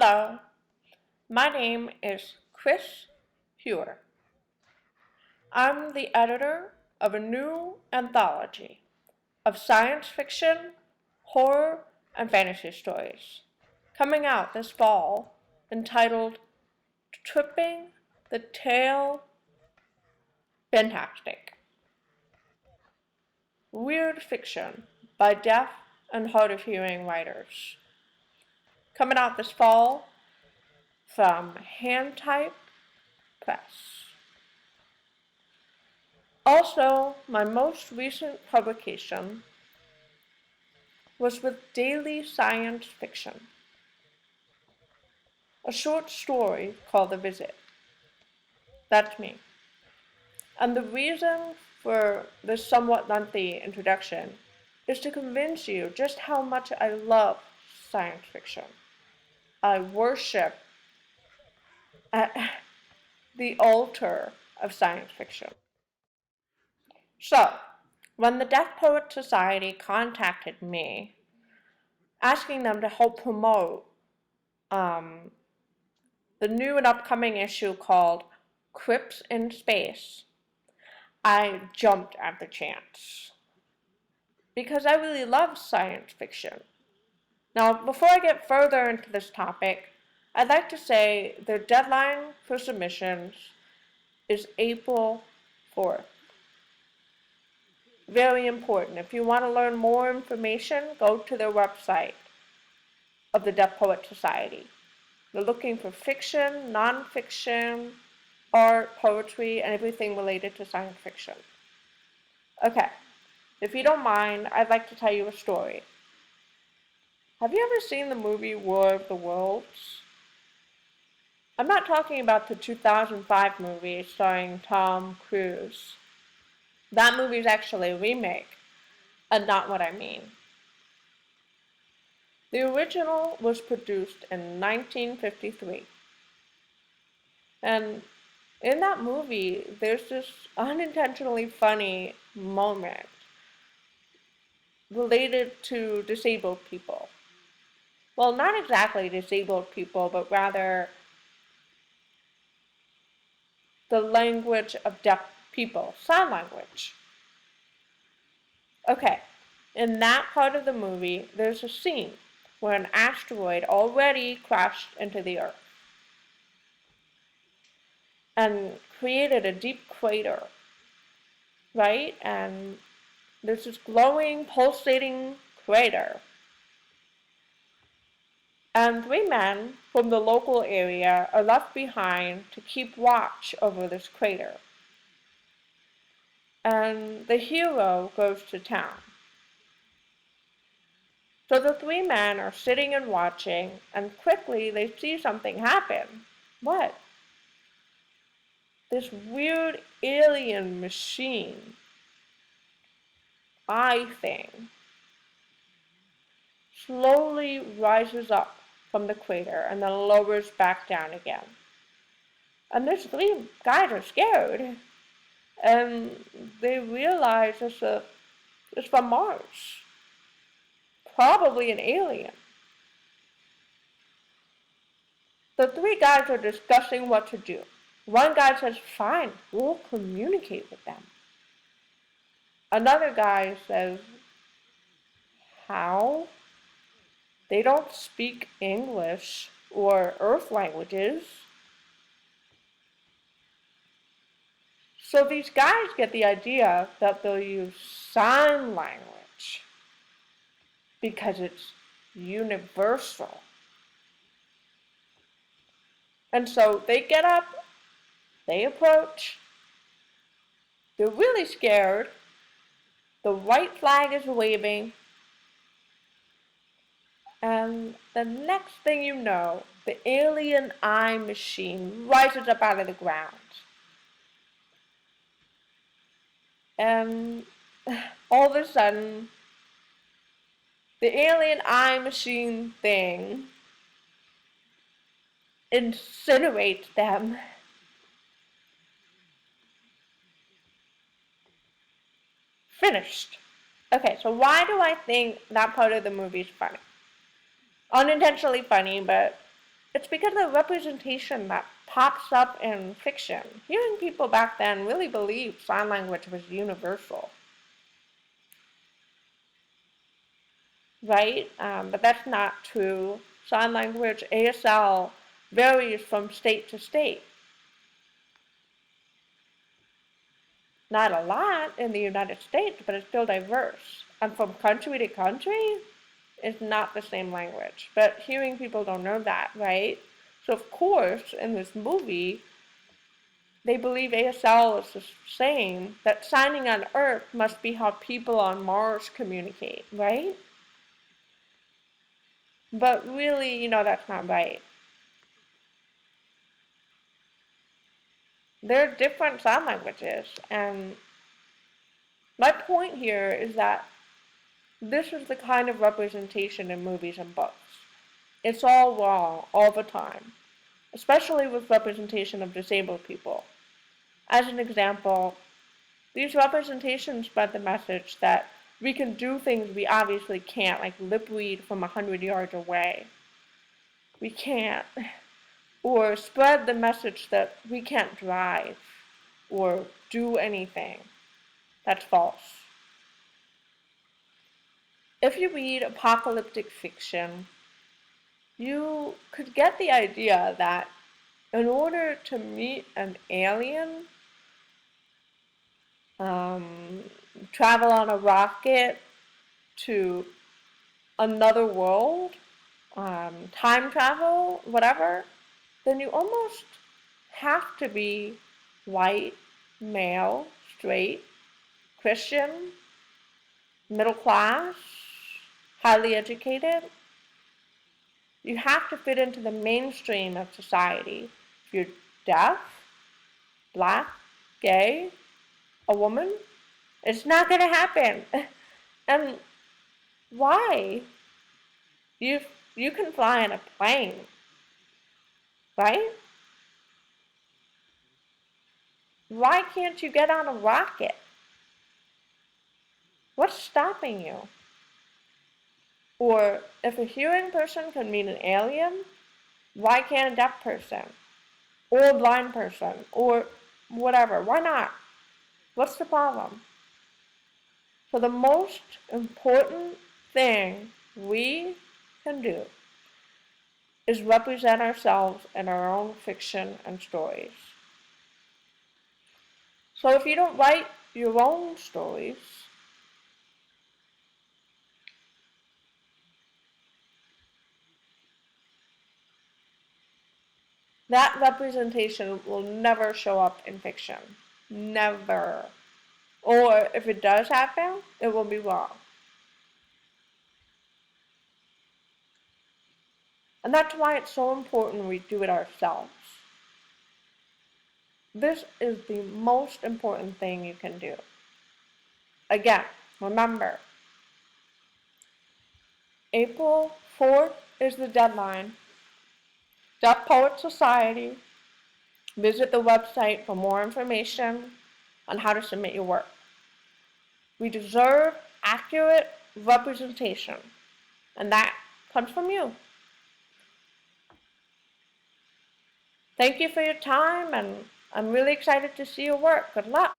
Hello, my name is Chris Heuer. I'm the editor of a new anthology of science fiction, horror, and fantasy stories coming out this fall entitled Tripping the Tail Fantastic. Weird fiction by deaf and hard of hearing writers. Coming out this fall from Hand Type Press. Also, my most recent publication was with Daily Science Fiction, a short story called The Visit. That's me. And the reason for this somewhat lengthy introduction is to convince you just how much I love science fiction. I worship at the altar of science fiction. So, when the Deaf Poets Society contacted me, asking them to help promote the new and upcoming issue called Crips in Space, I jumped at the chance. Because I really love science fiction. Now, before I get further into this topic, I'd like to say their deadline for submissions is April 4th. Very important. If you want to learn more information, go to their website of the Deaf Poets Society. They're looking for fiction, non-fiction, art, poetry, and everything related to science fiction. Okay, if you don't mind, I'd like to tell you a story. Have you ever seen the movie War of the Worlds? I'm not talking about the 2005 movie starring Tom Cruise. That movie is actually a remake, and not what I mean. The original was produced in 1953. And in that movie, there's this unintentionally funny moment related to disabled people. Well, not exactly disabled people, but rather the language of deaf people, sign language. Okay, in that part of the movie, there's a scene where an asteroid already crashed into the Earth and created a deep crater, right? And there's this glowing, pulsating crater. And 3 men from the local area are left behind to keep watch over this crater. And the hero goes to town. So the 3 men are sitting and watching, and quickly they see something happen. What? This weird alien machine, eye thing, slowly rises up from the crater and then lowers back down again. And these 3 guys are scared, and they realize it's from Mars. Probably an alien. The 3 guys are discussing what to do. One guy says, fine, we'll communicate with them. Another guy says, how? They don't speak English or Earth languages. So these guys get the idea that they'll use sign language because it's universal. And so they get up, they approach, they're really scared, the white flag is waving, and the next thing you know, the alien eye machine rises up out of the ground. And all of a sudden, the alien eye machine thing incinerates them. Finished. Okay, so why do I think that part of the movie is funny? Unintentionally funny, but It's because of the representation that pops up in fiction. Hearing people back then really believed sign language was universal, right? But that's not true. Sign language, ASL, varies from state to state. Not a lot in the United States, but it's still diverse. And from country to country, it's not the same language. But hearing people don't know that, right? So of course, in this movie, they believe ASL is the same, that signing on Earth must be how people on Mars communicate, right? But really, that's not right. There are different sign languages, and my point here is that this is the kind of representation in movies and books. It's all wrong, all the time, especially with representation of disabled people. As an example, these representations spread the message that we can do things we obviously can't, like lip read from 100 yards away. We can't. Or spread the message that we can't drive or do anything. That's false. If you read apocalyptic fiction, you could get the idea that in order to meet an alien, travel on a rocket to another world, time travel, whatever, then you almost have to be white, male, straight, Christian, middle class, highly educated. You have to fit into the mainstream of society. If you're deaf, black, gay, a woman, it's not going to happen. And why? You can fly in a plane, right? Why can't you get on a rocket? What's stopping you? Or if a hearing person can meet an alien, why can't a deaf person? Or a blind person? Or whatever. Why not? What's the problem? So the most important thing we can do is represent ourselves in our own fiction and stories. So if you don't write your own stories, that representation will never show up in fiction. Never. Or if it does happen, it will be wrong. And that's why it's so important we do it ourselves. This is the most important thing you can do. Again, remember, April 4th is the deadline. Deaf Poet Society. Visit the website for more information on how to submit your work. We deserve accurate representation, and that comes from you. Thank you for your time, and I'm really excited to see your work. Good luck.